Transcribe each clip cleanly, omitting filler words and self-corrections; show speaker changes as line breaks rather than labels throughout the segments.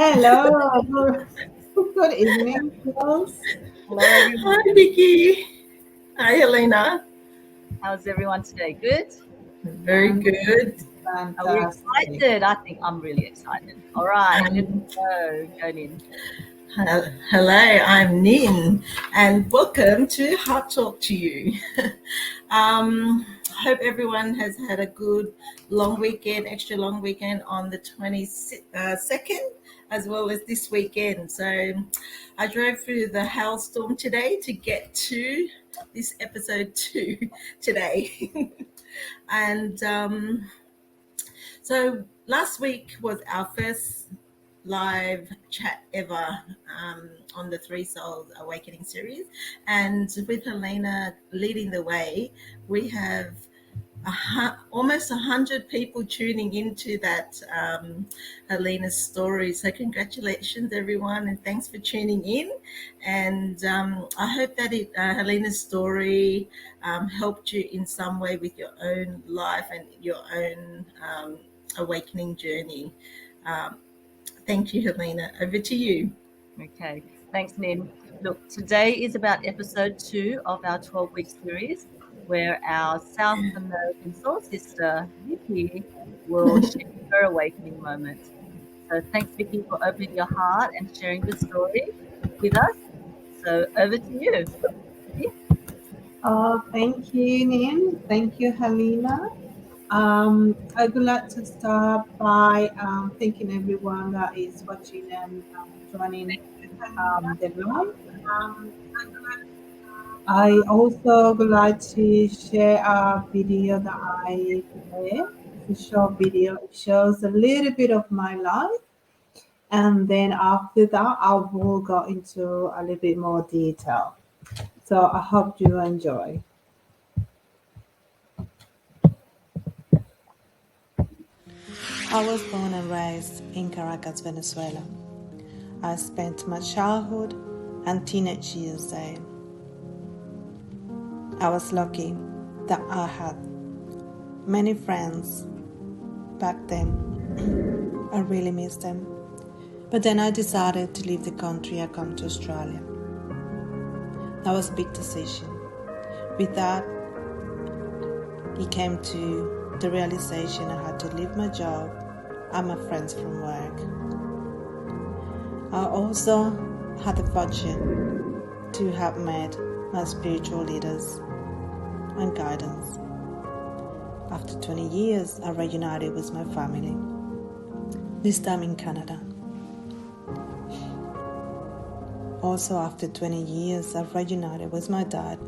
Hello. Good evening, girls.
Hello, everyone.
Hi, Vicky. Hi, Helena.
How's everyone today? Good?
Very good.
Are we
Fantastic.
excited? I think I'm really excited. All right, let's
Um,
go, Nin.
Hello, I'm Nin, and welcome to Heart Talk to you. Hope everyone has had a good long weekend, extra long weekend on the 22nd, as well as this weekend. So I drove through the hailstorm today to get to this episode 2 today. and So last week was our first live chat ever on the Three Souls Awakening series, and with Helena leading the way, we have almost 100 people tuning into that Helena's story. So congratulations, everyone, and thanks for tuning in. And I hope that Helena's story helped you in some way with your own life and your own awakening journey. Um, thank you, Helena. Over to you.
Okay, thanks, Nin. Look, today is about episode 2 of our 12-week series, where our South American soul sister, Vicky, will share her awakening moment. So thanks, Vicky, for opening your heart and sharing the story with us. So over to you, Vicky.
Thank you, Nin. Thank you, Helena. I would like to start by thanking everyone that is watching and joining the live. I also would like to share a video that I prepared. It's a short video. It shows a little bit of my life. And then after that, I will go into a little bit more detail. So I hope you enjoy. I was born and raised in Caracas, Venezuela. I spent my childhood and teenage years there. I was lucky that I had many friends back then. I really miss them. But then I decided to leave the country and come to Australia. That was a big decision. With that, it came to the realization I had to leave my job and my friends from work. I also had the fortune to have met my spiritual leaders and guidance. After 20 years, I reunited with my family, this time in Canada. Also, after 20 years, I reunited with my dad.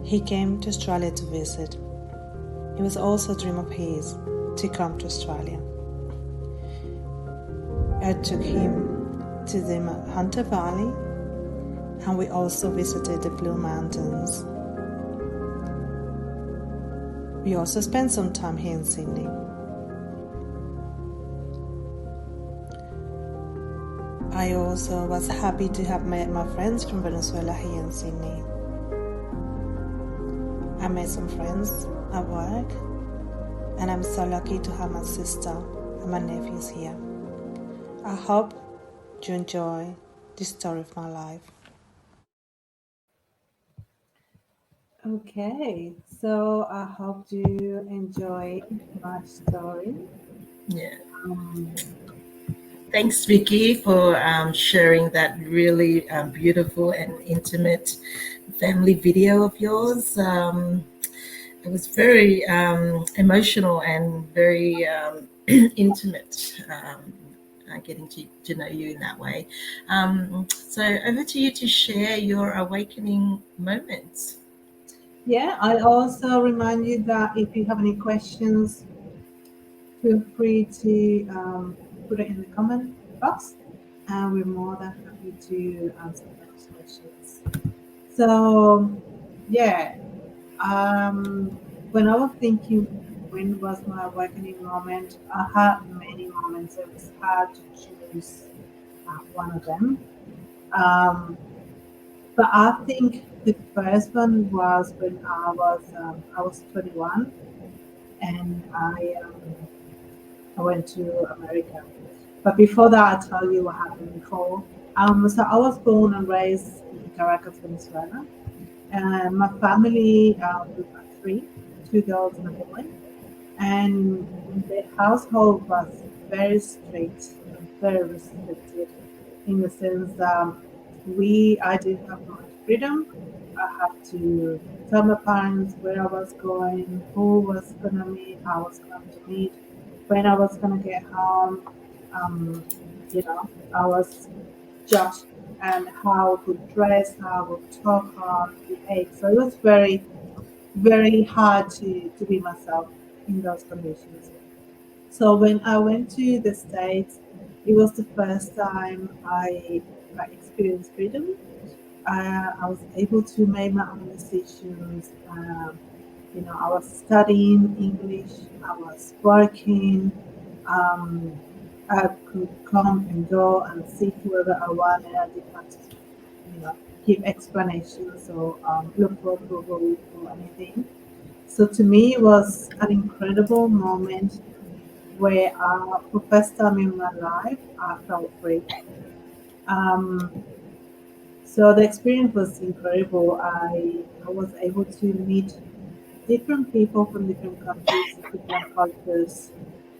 He came to Australia to visit. It was also a dream of his to come to Australia. I took him to the Hunter Valley, and we also visited the Blue Mountains. We also spent some time here in Sydney. I also was happy to have met my friends from Venezuela here in Sydney. I met some friends at work, and I'm so lucky to have my sister and my nephews here. I hope you enjoy the story of my life. Okay, so I hope you enjoy my story.
Yeah.
Um,
Thanks, Vicky, for sharing that really beautiful and intimate family video of yours. It was very emotional and very intimate, getting to know you in that way. So, over to you to share your awakening moments.
yeah, I also remind you that if you have any questions, feel free to put it in the comment box, and we're more than happy to answer those questions. So, yeah, when I was thinking when was my awakening moment, I had many moments. It was hard to choose one of them. Um, but I think the first one was when I was 21, and I went to America. But before that, I'll tell you what happened before. So I was born and raised in Caracas, Venezuela. And my family, we were three, two girls and a boy. And the household was very strict and very restricted in the sense that I didn't have much freedom. I had to tell my parents where I was going, who was gonna meet, I was going to meet, when I was gonna get home. Um, I was judged and how I would dress, how I would talk, how I would behave. So it was very, very hard to be myself in those conditions. So when I went to the States, it was the first time I experienced freedom. I was able to make my own decisions. I was studying English. I was working. Um, I could come and go and see whoever I wanted. I didn't have to, you know, give explanations or look for Google or anything. So to me, it was an incredible moment where, for the first time in my life, I felt free. Um, so the experience was incredible. I was able to meet different people from different countries, different cultures.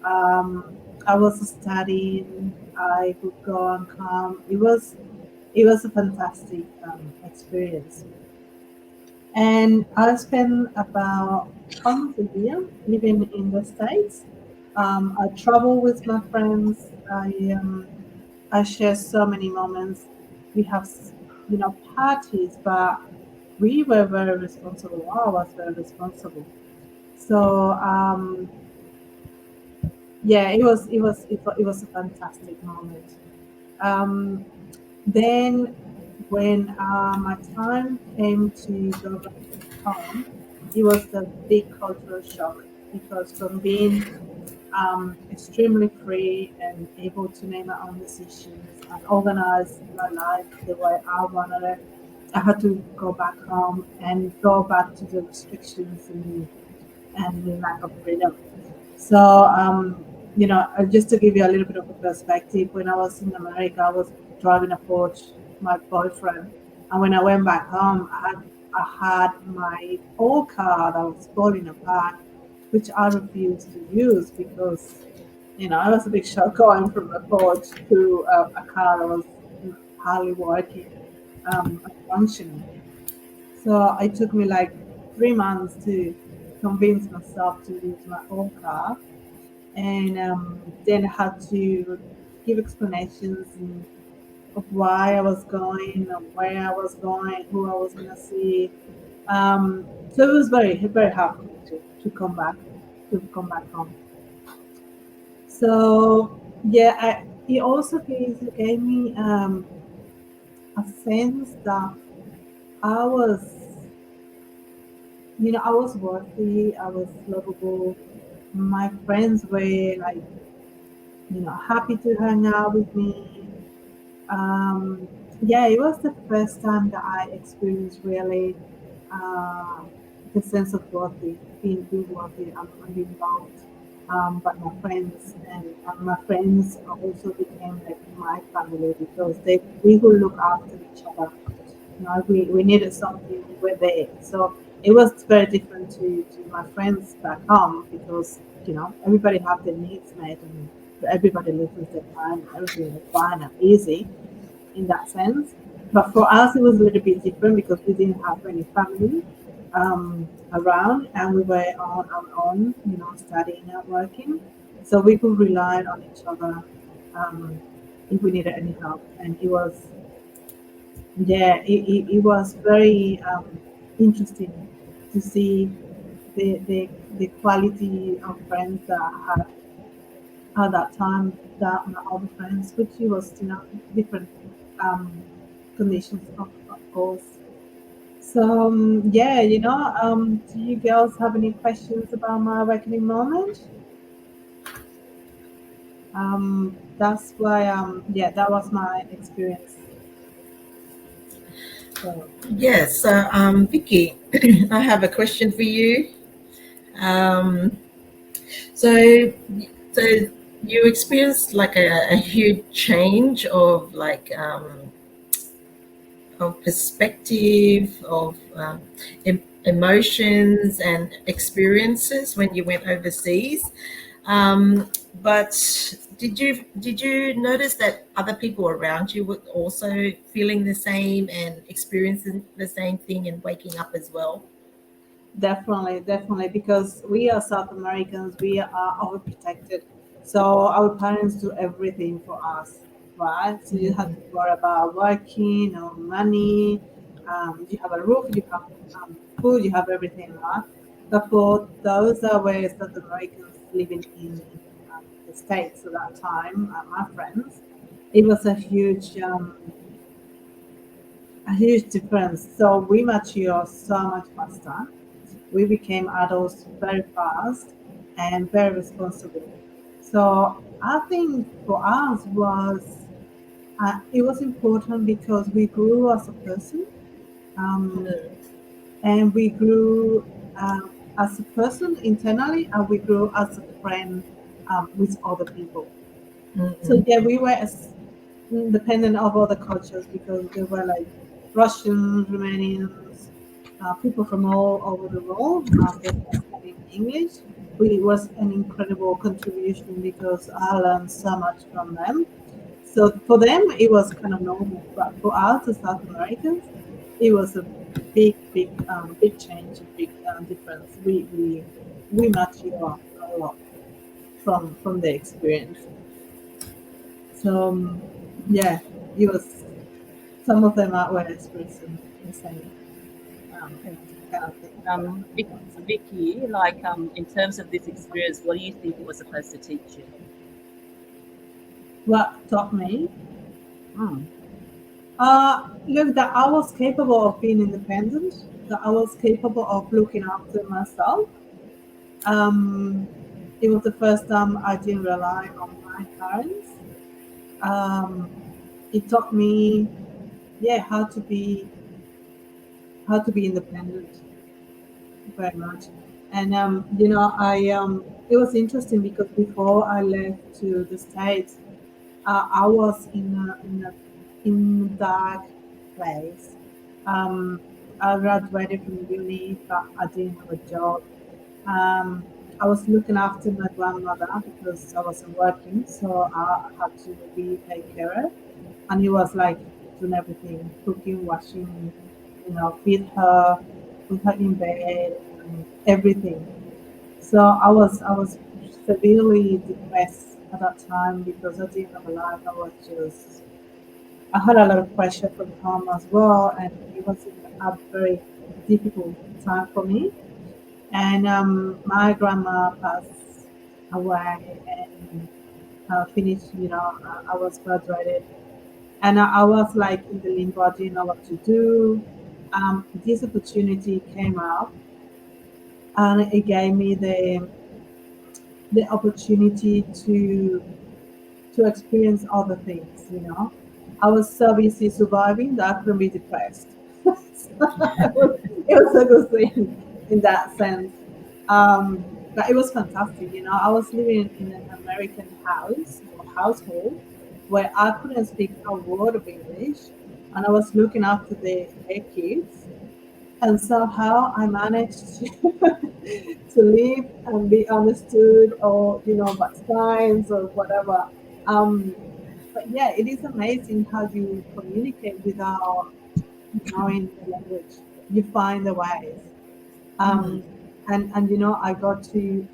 Um, I was studying. I could go and come. It was a fantastic experience. And I spent about almost a year living in the States. I travel with my friends. I share so many moments. We have, parties, but we were very responsible. I was very responsible. So yeah, it was a fantastic moment. Um, then when my time came to go back home, it was the big cultural shock because from being extremely free and able to make my own decisions and organize my life the way I wanted it, I had to go back home and go back to the restrictions and the lack of freedom. So, just to give you a little bit of a perspective, when I was in America, I was driving a Porsche, my boyfriend, and when I went back home, I had my old car that was falling apart, which I refused to use because, it was a big shock going from a Porsche to a car that was hardly working and functioning. So it took me like 3 months to convince myself to use my own car, and then I had to give explanations of why I was going, and where I was going, who I was going to see. So it was very, very hard for me to come back home. So yeah, it also gave me a sense that I was, I was worthy, I was lovable. My friends were like, happy to hang out with me. Yeah, it was the first time that I experienced really uh, the sense of worthy, being worthy and being loved by my friends. And my friends also became like my family because we would look after each other. We needed something, we were there. So it was very different to my friends back home because, everybody have their needs met and everybody lives with their time. Everything was fine and easy in that sense. But for us, it was a little bit different because we didn't have any family around and we were on our own, studying and working. So we could rely on each other um, if we needed any help. And it was, yeah, it was very interesting to see the quality of friends that I had at that time that my other friends, which it was, different um, conditions, of course. So, yeah, do you girls have any questions about my awakening moment? That's why, yeah, that was my experience. So,
Yes. So, Vicky, I have a question for you. Um, so, so you experienced like a huge change of like of perspective, of emotions and experiences when you went overseas. Um, but did you notice that other people around you were also feeling the same and experiencing the same thing and waking up as well?
Definitely, definitely, because we are South Americans, we are overprotected. So our parents do everything for us, right? So you have to worry about working or money. You have a roof, you have food, you have everything, right? But for those that were South Americans living in the States at that time, my friends, it was a huge difference. So we mature so much faster, we became adults very fast and very responsible. So I think for us was it was important because we grew as a person, um, and we grew as a person internally, and we grew as a friend with other people. So
Mm-mm.
yeah, we were as independent of other cultures because there were like Russians, Romanians, people from all over the world. They were studying English. It was an incredible contribution because I learned so much from them. So for them, it was kind of normal, but for us as South Americans, it was a big change, a big difference. We mature a lot from the experience. So yeah, it was. Some of them were experiencing the same kind of thing.
Vicky, like in terms of this experience, what do you think it was supposed to teach you?
What taught me,
Mm.
look, that I was capable of being independent, that I was capable of looking after myself. Um, it was the first time I didn't rely on my parents. Um, it taught me, yeah, how to be independent very much. And it was interesting because before I left to the States, I was in a dark place. Um, I graduated from uni, but I didn't have a job. Um, I was looking after my grandmother because I wasn't working, so I had to be take care. And he was like doing everything, cooking, washing, feed her, put her in bed, and everything. So I was severely depressed at that time because I didn't have a life. I had a lot of pressure from home as well, and it was a very difficult time for me. And my grandma passed away, and finished. I was graduated, and I was like in the limbo. I didn't know what to do. This opportunity came up, and it gave me the opportunity to experience other things. I was so busy surviving that I couldn't be depressed. So it was a good thing in that sense. But it was fantastic. I was living in an American house or household where I couldn't speak a word of English, and I was looking after their kids, and somehow I managed to live and be understood, or by signs or whatever. Um, but yeah, it is amazing how you communicate without knowing the language. You find the ways.
Mm.
Um, and I got to.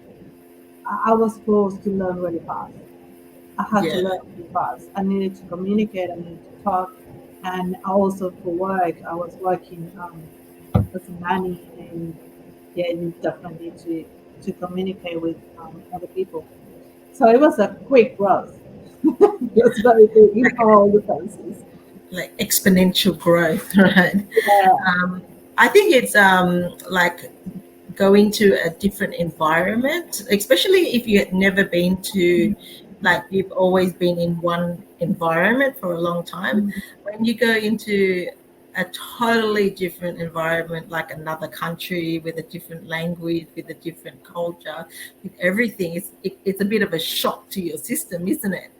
I was forced to learn really fast. I had to
Yeah,
learn really fast. I needed to communicate. I needed to talk, and also for work, I was working as a nanny, and yeah, you definitely need to communicate with other people. So it was a quick growth. It was very big in
like
all the senses.
like exponential growth, right?
Yeah.
Um, I think it's like going to a different environment, especially if you had never been to, like you've always been in one environment for a long time.
Mm.
When you go into a totally different environment, like another country with a different language, with a different culture, with everything. It's a bit of a shock to your system, isn't it?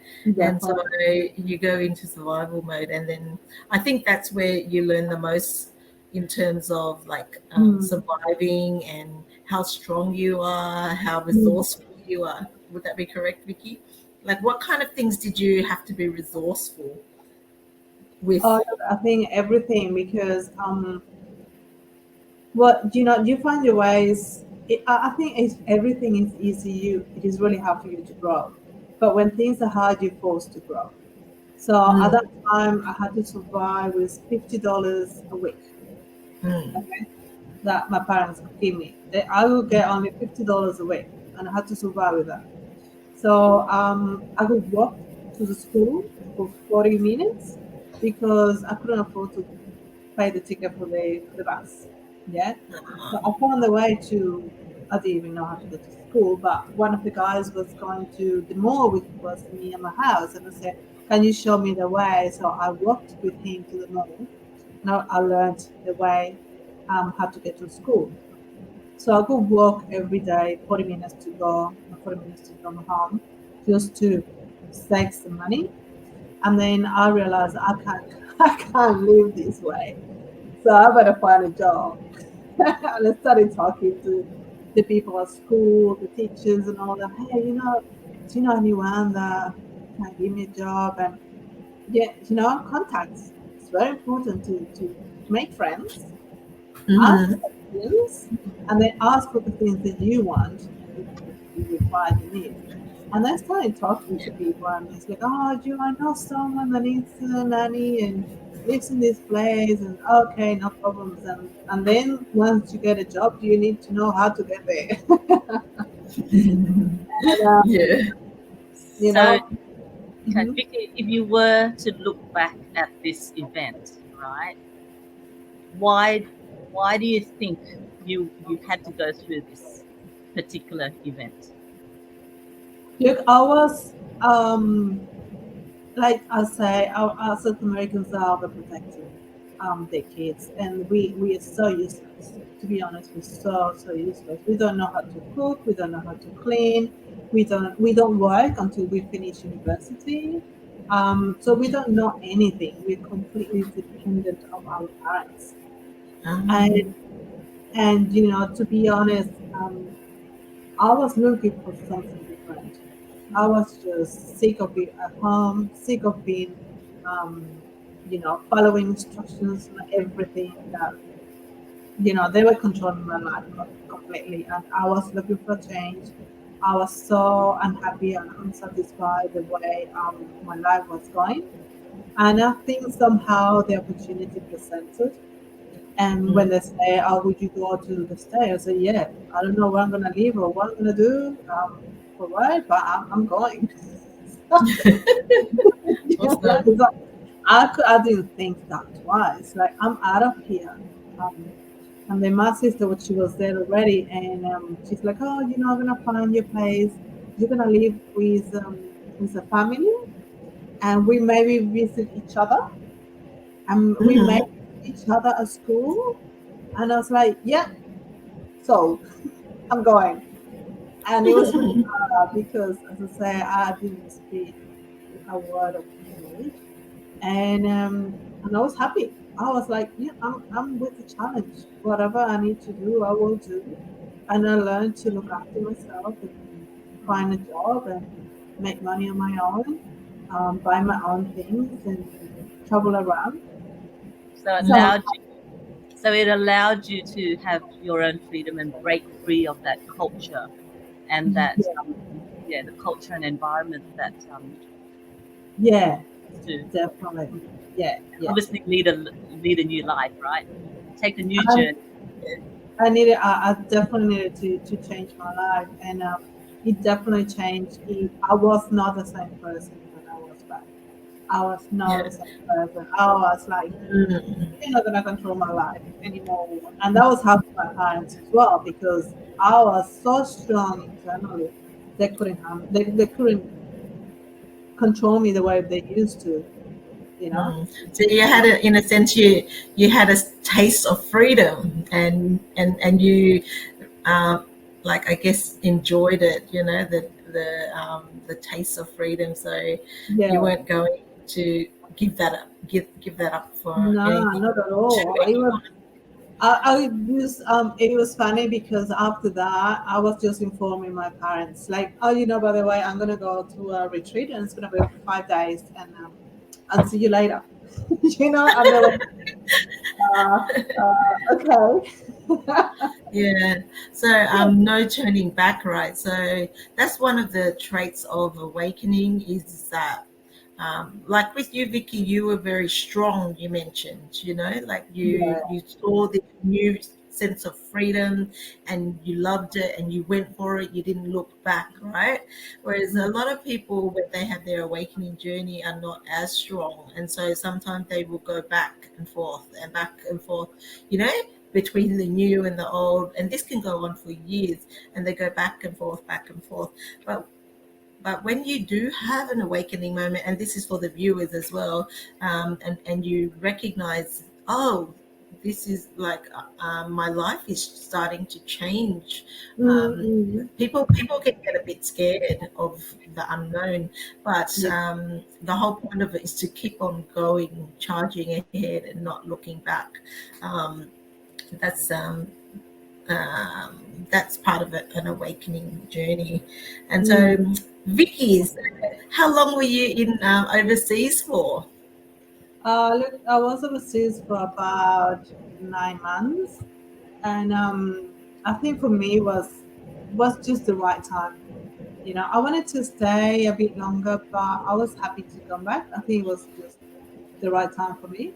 And so
Definitely.
you go into survival mode, and then I think that's where you learn the most in terms of like
Mm.
surviving and how strong you are, how
Mm.
resourceful you are. Would that be correct, Vicky? Like, what kind of things did you have to be resourceful with?
Look, I think everything because what you find your ways. I think if everything is easy, it is really hard for you to grow. But when things are hard, you're forced to grow. So at
Mm,
that time, I had to survive with $50 a week.
mm,
Okay, that my parents could give me. I would get only $50 a week, and I had to survive with that. So I would walk to the school for 40 minutes because I couldn't afford to pay the ticket for the bus. Yeah. So I found a way to, I didn't even know how to go to school, but one of the guys was going to the mall, which was near my house. And I said, can you show me the way? So I walked with him to the mall. Now I learned the way, how to get to school. So I could walk every day, 40 minutes to go, 40 minutes to come home, just to save some money. And then I realized I can't, I can't live this way. So I better find a job. And I started talking to the people at school, the teachers, and all that. Hey, do you know anyone that can give me a job? And yeah, contacts. It's very important to make friends, ask
mm,
questions, and then ask for the things that you want and you require, you need. And I started talking to people, and it's like, oh, do I know someone that needs a nanny and lives in this place? And okay, no problems. And then once you get a job, you need to know how to get there. And,
yeah.
you
So,
know,
okay,
mhm.
Vicky, if you were to look back at this event, right? Why why do you think you had to go through this particular event?
Look, I was like I say, our South Americans are overprotective, their kids, and we are so useless. To be honest, we're so useless. We don't know how to cook. We don't know how to clean. We don't work until we finish university. So we don't know anything. We're completely dependent on our parents. And
Um,
to be honest, I was looking for something different. I was just sick of being at home, sick of being, um, following instructions and everything that, they were controlling my life completely. And I was looking for change. I was so unhappy and unsatisfied the way my life was going. And I think somehow the opportunity presented. And when
mm.
they say, "Oh, would you go to the state?" I say, "Yeah, I don't know where I'm gonna live or what I'm gonna do for what, but I'm going."
Awesome.
It's like, I didn't think that twice. Like I'm out of here. Um, and then my sister, she was there already, and she's like, "Oh, I'm gonna find your place. You're gonna live with a family, and we maybe visit each other, and we may
Mm.
each other at school." And I was like, "Yeah, so I'm going." And it was really hard because, as I say, I didn't speak a word of English, and I was happy. I was like, yeah, I'm with the challenge. Whatever I need to do, I will do. And I learned to look after myself and find a job and make money on my own, buy my own things and travel around.
So it
So
allowed you to have your own freedom and break free of that culture and that
yeah,
yeah, the culture and environment that
yeah,
to
definitely, yeah, yeah.
obviously lead a new life, right? Take a new
I,
journey.
I definitely needed to change my life, and it definitely changed. I was not the same person when I was back. I was not
Yeah.
the same person. I was like,
Mm.
you're not gonna control my life anymore, and that was hard for my parents as well because I was so strong internally. They couldn't control me the way they used to. you know.
So you had a, in a sense, you had a taste of freedom, and you, um, like I guess, enjoyed it. You know, the taste of freedom. So you
Yeah.
weren't going to give that up for
No,
anything
not at
to
all.
anyone.
I just it was funny because after that I was just informing my parents like, oh, by the way, I'm gonna go to a retreat and it's gonna be 5 days, and I'll see you later. And they're like, okay.
Yeah. So no turning back, right? So that's one of the traits of awakening is that like with you, Vicky, you were very strong, you mentioned, like you
Yeah.
you saw this new sense of freedom and you loved it and you went for it, you didn't look back, right? Whereas a
Mm,
lot of people when they have their awakening journey are not as strong, and so sometimes they will go back and forth, you know between the new and the old, and this can go on for years, and they go back and forth. But when you do have an awakening moment, and this is for the viewers as well, and you recognize, oh, this is like my life is starting to change.
mm,
Um,
mm.
people can get a bit scared of the unknown, but
Yeah.
the whole point of it is to keep on going, charging ahead, and not looking back. Um, that's that's part of an awakening journey. And so,
Mm.
Vicky's, how long were you in overseas for?
Look, I was overseas for about 9 months, and I think for me was just the right time. I wanted to stay a bit longer, but I was happy to come back. I think it was just the right time for me.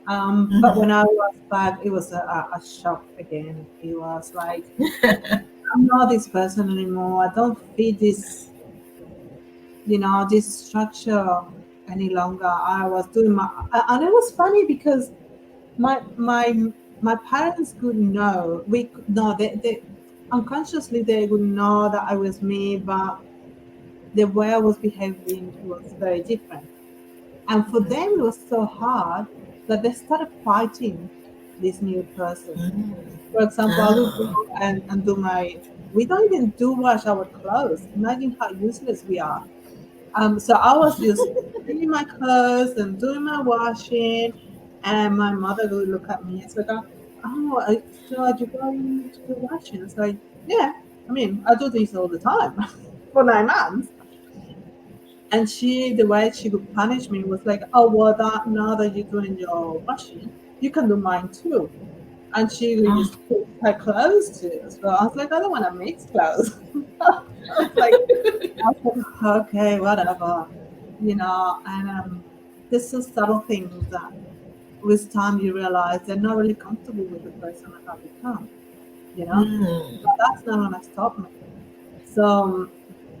But
Hmm.
when I was back, it was a shock again. It was like, I'm not this person anymore. I don't fit this structure any longer. I was doing and it was funny because my my my parents could know. We could know. They unconsciously they would know that I was me, but the way I was behaving was very different. And for them, it was so hard that they started fighting this new person. For example, I would
Ah.
go and do we don't even do wash our clothes. Imagine how useless we are. So I was just cleaning my clothes and doing my washing, and my mother would look at me. It's like, so are you going to do washing? It's like, yeah. I mean, I do this all the time for 9 months. And the way she would punish me was like, oh, well, now that you're doing your washing, you can do mine too. And she would
Oh.
just put her clothes too as well. I was like, I don't want to mix clothes. I was like, okay, whatever, and there's some subtle things that with time you realize they're not really comfortable with the person I have become.
Mm.
But that's not gonna stop me. So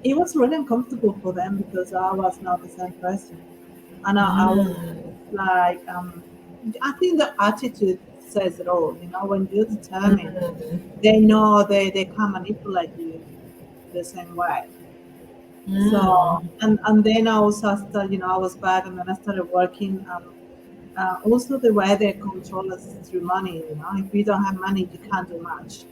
it was really uncomfortable for them because I was not the same person. And I was
Mm.
like, I think the attitude says it all. When you're determined,
Mm.
they know they can't manipulate you the same way. So
Mm.
and then I also started, I was back and then I started working. Also the way they control us through money. If you don't have money, you can't do much.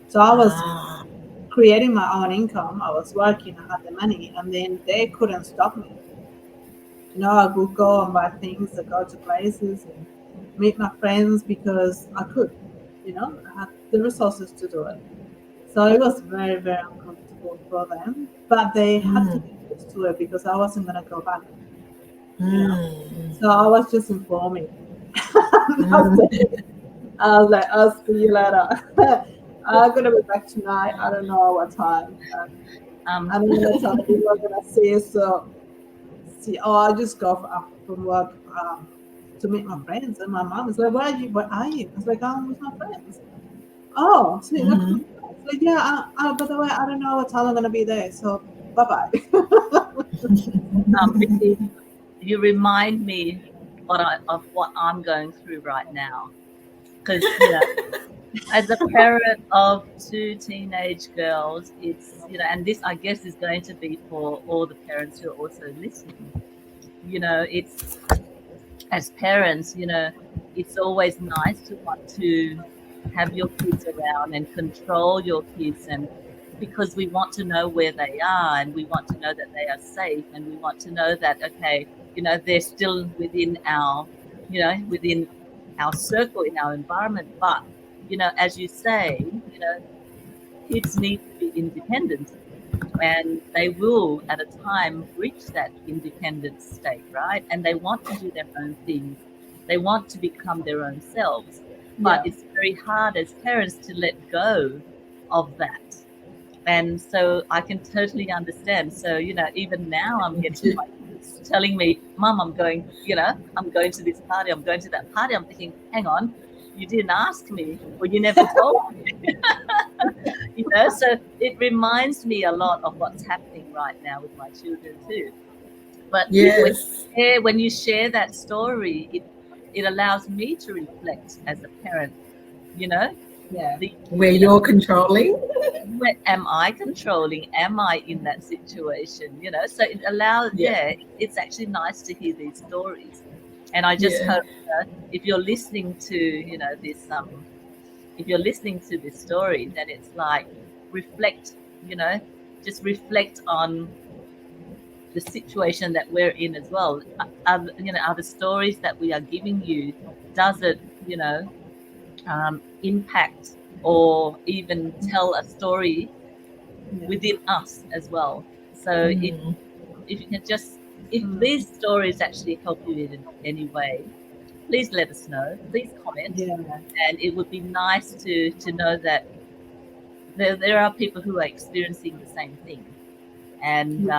So I was
Ah.
creating my own income. I was working. I had the money, and then they couldn't stop me. I would go and buy things, I go to places and meet my friends because I could. I had the resources to do it. So it was very, very uncomfortable for them, but they had to
Mm.
get used to it because I wasn't going to go back, you know.
Mm.
So I was just informing.
Mm.
I was like, I'll see you later. I'm going to be back tonight. I don't know what time.
Um,
I don't know what time we were going to see. So, I'll just go from work to meet my friends. And my mom is like, Where are you? I was like, I'm with my friends. Oh, so you're not
Mhm.
coming back? It's like, yeah, by the way, I don't know what time I'm going to be there. So, bye bye.
Vicky, you remind me of what I'm going through right now. Because, as a parent of two teenage girls, it's, and this, I guess, is going to be for all the parents who are also listening. It's as parents, it's always nice to want to have your kids around and control your kids, and because we want to know where they are, and we want to know that they are safe, and we want to know that, okay, they're still within our circle, in our environment. But as you say, kids need to be independent, and they will at a time reach that independent state, right? And they want to do their own things, they want to become their own selves, but
Yeah.
it's very hard as parents to let go of that. And so I can totally understand. So even now I'm getting my kids telling me, Mum, I'm going to this party, I'm going to that party. I'm thinking, hang on, you didn't ask me, or you never told me. So it reminds me a lot of what's happening right now with my children too. But
Yes.
when you share that story, it allows me to reflect as a parent. You know,
Yeah.
the
Where
you know,
you're controlling.
am I controlling? Am I in that situation? So it allows.
Yeah.
Yeah, it's actually nice to hear these stories, and I just
Yeah.
hope if you're listening to this if you're listening to this story, then it's like reflect, you know, just reflect on the situation that we're in as well. Are the stories that we are giving you, does it, impact or even tell a story
Yeah.
within us as well? So
Mm.
if you can just, if
Mm.
these stories actually help you in any way, please let us know. Please comment,
Yeah.
and it would be nice to know that there are people who are experiencing the same thing. And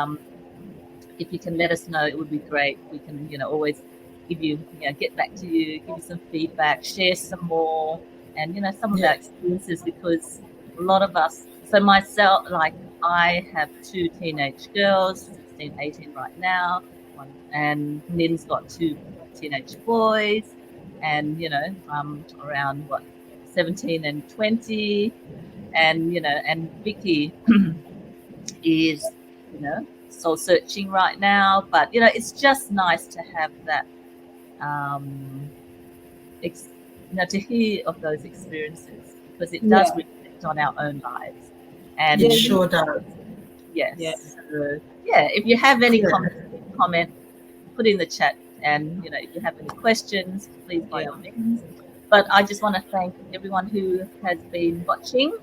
if you can let us know, it would be great. We can, always give you, get back to you, give you some feedback, share some more, and some of our
Yeah.
experiences, because a lot of us. So myself, like I have two teenage girls, 16, 18 right now, and Nin's got two teenage boys, and around what 17 and 20, and and Vicky is, soul searching right now. But it's just nice to have that, um, ex- to hear of those experiences, because it does
Yeah.
reflect on our own lives.
It
Yeah.
And
sure does.
Yeah.
yes, so, yeah. If you have any
Yeah.
comments, please comment, put in the chat, and if you have any questions, please by
Yeah.
all means. But I just want to thank everyone who has been watching.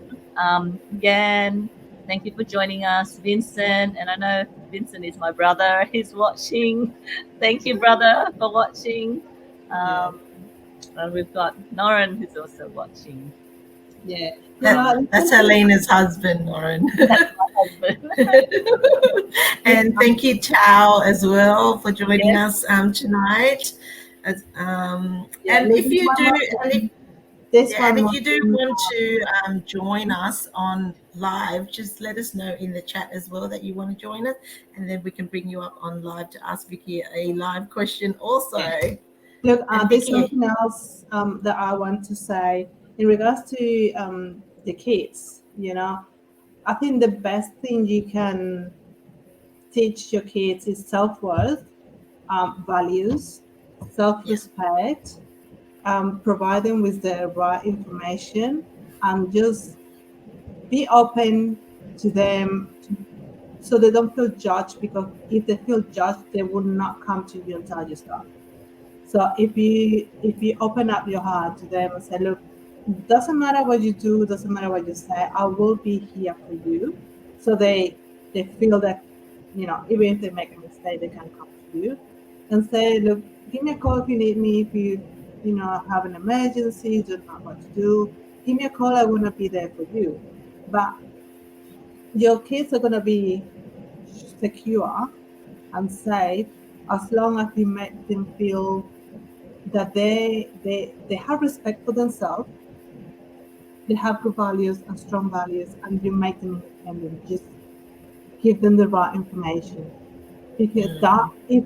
Again, thank you for joining us, Vincent. And I know Vincent is my brother. He's watching. Thank you, brother, for watching.
Yeah.
Um, and we've got Noran who's also watching.
Yeah. You
That,
know,
that's Helena's husband, Lauren.
That's my husband.
look,
And thank you, Chow, as well, for joining
Yes,
us tonight.
yeah,
And
look,
if you do, and if
this
yeah, and
one
if
was
you do want to join us on live, just let us know in the chat as well that you want to join us, and then we can bring you up on live to ask Vicky a live question also.
look,
And
there's
Vicky,
something else that I want to say in regards to the kids. I think the best thing you can teach your kids is self worth, values, self
yeah,
respect, provide them with the right information, and just be open to them so they don't feel judged, because if they feel judged, they will not come to you and tell you stuff. So if you open up your heart to them and say, look, doesn't matter what you do, doesn't matter what you say, I will be here for you. So they feel that, even if they make a mistake, they can come to you and say, look, give me a call if you need me, if you have an emergency, don't know what to do. Give me a call, I wanna be there for you. But your kids are gonna be secure and safe as long as you make them feel that they have respect for themselves, they have good values and strong values, and you make them independent. Just give them the right information, because that if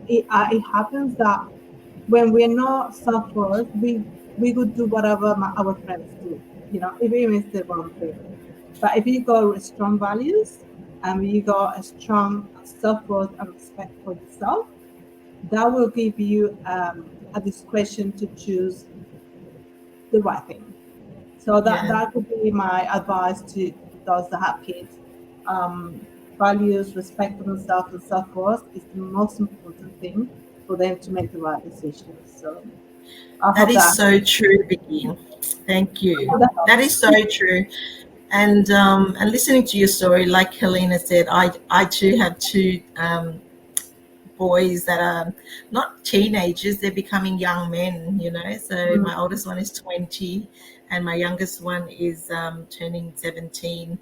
it happens that when we're not self-worth, we would do whatever our friends do, even if it's the wrong thing. But if you got strong values and you got a strong self-worth and respect for yourself, that will give you a discretion to choose the right thing. So
Yeah,
that would be my advice to those that have kids. Um, Values, respect for themselves, and self worth is the most important thing for them to make the right decisions. So I
that
hope
is
that
so true, Vicky. Thank
I
you.
hope that
That is
helps.
so true. And listening to your story, like Helena said, I too have two boys that are not teenagers, they're becoming young men, you know. So
Mm,
my oldest one is 20 and my youngest one is turning 17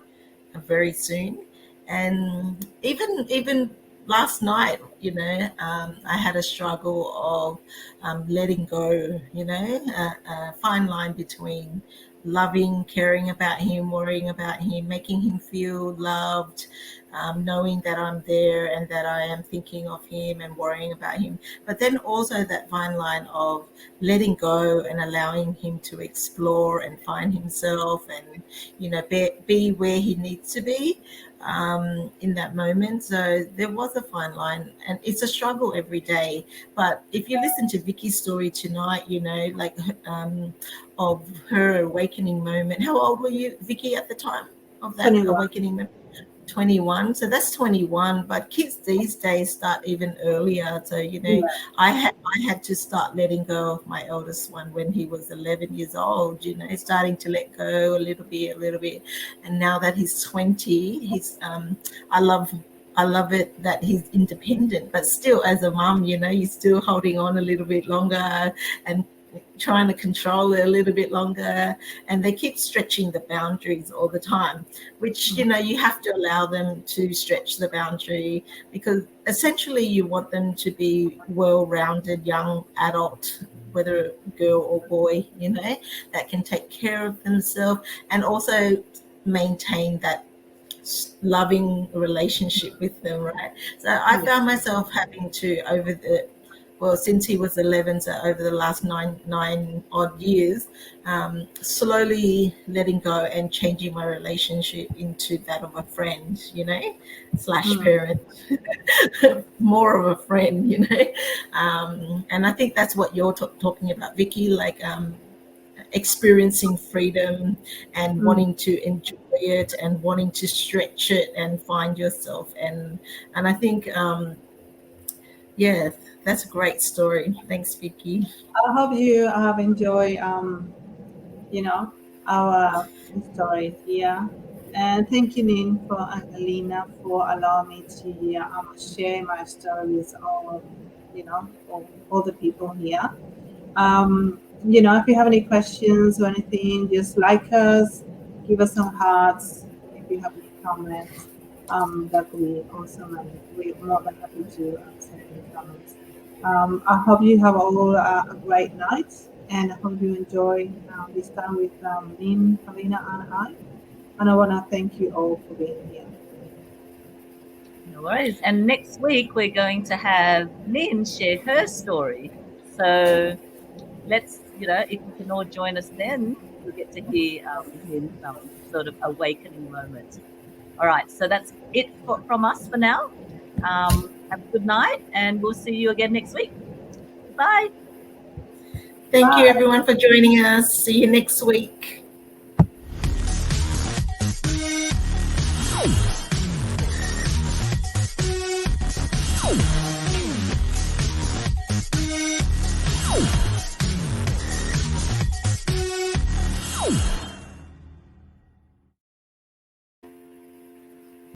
very soon. And even last night, you know, I had a struggle of letting go, you know, a fine line between loving, caring about him, worrying about him, making him feel loved, knowing that I'm there and that I am thinking of him and worrying about him. But then also that fine line of letting go and allowing him to explore and find himself and, you know, be where he needs to be in that moment. So there was a fine line, and it's a struggle every day. But if you listen to Vicky's story tonight, you know, like of her awakening moment. How old were you, Vicky, at the time of that
21.
awakening moment? 21, so that's 21, but kids these days start even earlier. So, you know,
Yeah.
I had to start letting go of my eldest one when he was 11 years old, you know, starting to let go a little bit. And now that he's 20, I love I love it that he's independent, but still as a mum, you know, you're still holding on a little bit longer and trying to control it a little bit longer, and they keep stretching the boundaries all the time, which, you
Mm,
know, you have to allow them to stretch the boundary, because essentially you want them to be well-rounded young adult, whether girl or boy, you know, that can take care of themselves and also maintain that loving relationship with them, right? So I
yeah.
found myself having to, over the, well, since he was 11, so over the last nine odd years, slowly letting go and changing my relationship into that of a friend, you know, slash
Mm,
parent, more of a friend, you know. And I think that's what you're talking about, Vicky, like experiencing freedom and
mm.
wanting to enjoy it and wanting to stretch it and find yourself. And I think yeah, that's a great story. Thanks, Vicky.
I hope you have enjoyed, you know, our stories here. And thank you, Nin, for and Alina for allowing me to share my story with all, all the people here. If you have any questions or anything, just like us, give us some hearts. If you have any comments, that would be awesome, and we're more than happy to answer any comments. I hope you have all a great night, and I hope you enjoy this time with Nin, Helena, and I. And I want to thank you all for being here.
No worries. And next week we're going to have Nin share her story. So let's, if you can all join us then, you'll get to hear Nin's sort of awakening moment. All right. So that's it from us for now. Have a good night, and we'll see you again next week. Bye.
Thank you
Bye.
everyone for joining us. See you next week.